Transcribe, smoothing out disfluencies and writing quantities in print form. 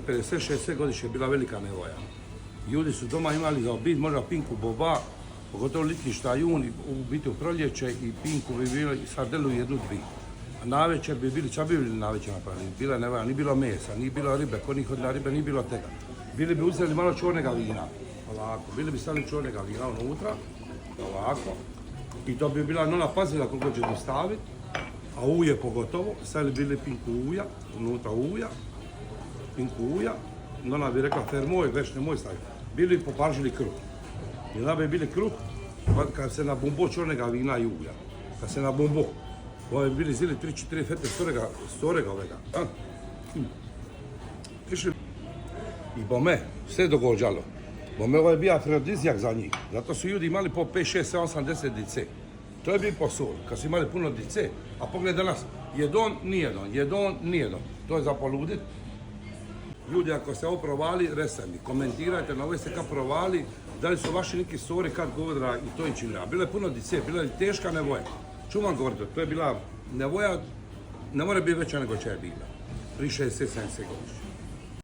poslije 50-60 godišnje bila velika nevoja. Ljudi su doma imali za obit možda pinku boba, pogotovo litni štajun, u biti u proljeće i pinku bi bili sardelu jednu, dvi. A navečer bi bili, čak bi bili navečer napravili, bila nevoja, nije bilo mesa, nije bilo ribe, ko nije hodila ribe, nije bilo tega. Bili bi uzeli malo čornega vina, ovako, bili bi stavili čornega vina unutra, ovako. I to bi bila nona pazila koliko će dostaviti, a uje pogotovo, stavili bili pinku uja, unutra uja, pinku uja, nona bi rekla fermoj, već nemoj staviti. Bili bi poparžili kruh. I onda bi bili kruh, kad se na bombo čornega vina i uja, kad se na bombo, ovo bi bili zili 3-4 fete storega ovega. I bome, sve dogođalo. Bome, ovo je bio afrodizijak za njih, zato su ljudi imali po 5, 6, 7, 8, 10 dice. To je bio posol, kad su imali puno dice, a pogledaj danas, jedon, nijedon, to je za poludit. Ljudi, ako ste ovo provali, reseni, komentirajte na ovo ste kad provali, da li su vaši neki sori kad govorila i to i činili. A bilo je puno dice, bila je teška nevoja. Ču vam govoriti, to je bila nevoja, ne mora biti veća nego će je bila, pri 60-70 godišnje.